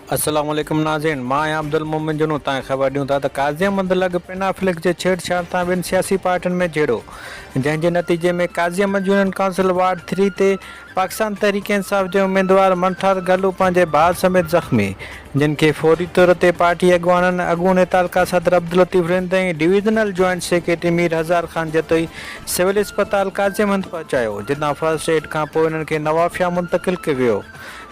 अस्सलाम वालेकुम नाज़रीन, मां आहियां अब्दुल मोमिन जुनू तव्हां ख़बर ॾियूं था त काज़ी अहमद लॻ पेन एफ्लेक जे छेड़छाड़ तां ॿिनि सियासी पार्टियुनि में जेड़ो, जंहिंजे नतीजे में काज़ी अहमद यूनियन काउंसिल वार्ड 3 ते पाकिस्तान तहरीक इंसाफ़ जे उम्मीदवार मंठार गलू पंहिंजे भाउ समेत ज़ख़्मी, जिन खे फौरी तौर ते पार्टी अॻून इतालका सदर अब्दुल लतीफ़ रिंद ऐं डिवीज़नल जॉइंट सेक्रेटरी मीर हज़ार ख़ान जतोई सिविल अस्पताल काज़ी अहमद पहुचायो, जितां फर्स्ट एड खां पोइ इन्हनि खे नवाबशाह मुंतक़िल कयो वियो।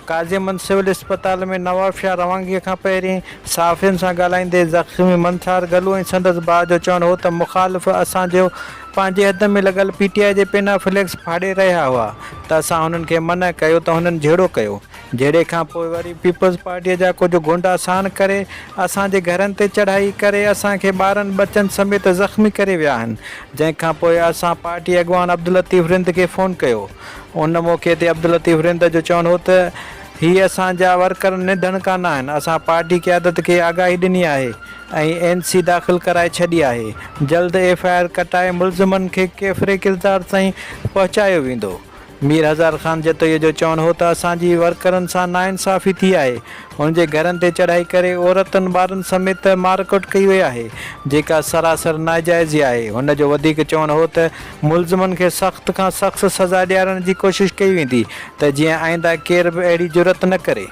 काज़ी अहमद सिविल अस्पताल में नवाबशाह रवानगी खां पहिरीं सहाफ़ियुनि सां ॻाल्हाईंदे ज़ख़्मी मंठार गलू ऐं संदसि भाउ जो चवणु हो त मुख़ालिफ़ असांजो पंहिंजे हद में लॻल PTI जे पेन फ्लैक्स फाड़े रहिया हुआ त असां हुननि खे मना कयो त हुननि झेड़ो कयो। झेड़े खां पोइ वरी पीपल्स पार्टीअ जा कुझु गुंडा सान करे असांजे घरनि ते चढ़ाई करे असांखे ॿारनि बचनि समेत ज़ख़्मी करे विया आहिनि, जंहिंखां पोइ असां पार्टी अॻवान अब्दुल लतीफ़ रिंद खे फ़ोन कयो। उन मौक़े ते अब्दुल लतीफ़ रिंद जो चवणु हो त हीअ असांजा वर्कर निधन कान आहिनि, असां पार्टी क़यादत खे आगाही ॾिनी आहे ऐं NC दाख़िल कराए छॾी आहे। जल्द FIR कटाए मुलज़िमनि खे केफ़रे किरदार ताईं पहुचायो वेंदो। मीर हज़ार ख़ान जतोईअ जो चवणु हो त असांजी वर्करनि सां नाइंसाफ़ी थी आहे, हुनजे घरनि ते चढ़ाई करे औरतुनि ॿारनि समेत मारकुट कई वई आहे, जेका सरासर नाजाइज़ आहे। हुन जो वधीक चवणु हो त मुलज़िमनि खे सख़्त खां सख़्त सज़ा ॾियारण जी कोशिशि कई वेंदी त जीअं आईंदा केर बि अहिड़ी जुरत न करे।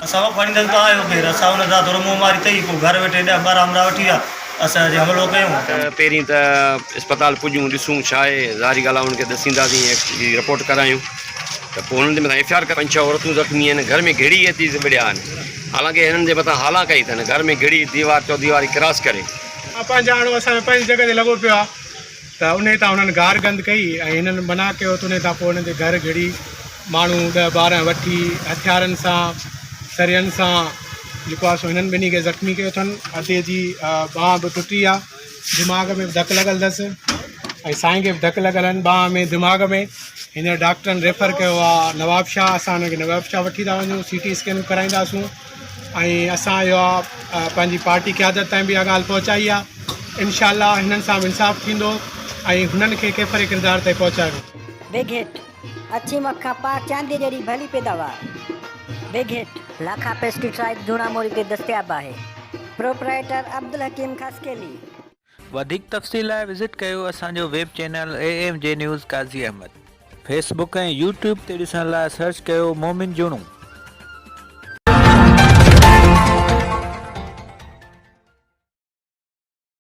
असां पाणी दल तो आयो फिर असां हुन सां थोरो मुंहुं मारी अथई, पोइ घर वेठे 10-12 हमरा वठी विया, असां जे हमिलो कयूं। पहिरीं त अस्पताल पुॼूं, ॾिसूं छा आहे, ज़ाहिरी ॻाल्हि आहे हुनखे ॾसींदासीं, रिपोर्ट करायूं त पोइ हुननि जे मथां FIR 5-6 औरतूं ज़ख़्मी आहिनि, घर में घिड़ी एतिरी विड़िया आहिनि, हालांकि हिननि जे मथां हाला कई अथनि, घर में घिड़ी दीवार चौदीवारी क्रॉस करे पंहिंजा हाणे असां पंहिंजी जॻह ते लॻो पियो आहे त उन तां हुननि गार गंद कई ऐं हिननि मना कयो त उन तां पोइ हुननि जे घर घिड़ी माण्हू 10-12 वठी हथियारनि सां सरियनि सां जेको आहे सो हिननि ॿिन्ही खे ज़ख़्मी कयो अथनि। अधे जी बांह बि टुटी आहे, दिमाग़ में बि धकु लॻल अथसि ऐं साईं खे बि धकु लॻल आहिनि बांह में दिमाग़ में। हींअर डॉक्टरनि रेफर कयो आहे नवाबशाह, असां हुनखे नवाबशाह वठी था वञूं, CT स्कैन कराईंदासूं ऐं असां इहो आहे पंहिंजी पार्टी क़यादत ताईं बि इहा ॻाल्हि पहुचाई आहे। इनशाअल्लाह हिननि सां इंसाफ़ थींदो ऐं हुननि खे केफ़रे किरदार ते पहुचायो। बेघेट अच्छी मक्खा पाक चांदी जहिड़ी भली पैदावार। बेघेट लाखा पेस्टिसाइड जूना मोरी ते दस्तियाब आहे। प्रोपराइटर अब्दुल हकीम खसकेली। वधीक तफ़सील लाइ विज़िट कयो असांजो वेब चैनल AMJ न्यूज़ काज़ी अहमद। फेसबुक ऐं YouTube ते ॾिसण लाइ सर्च कयो मोमिन जुनू।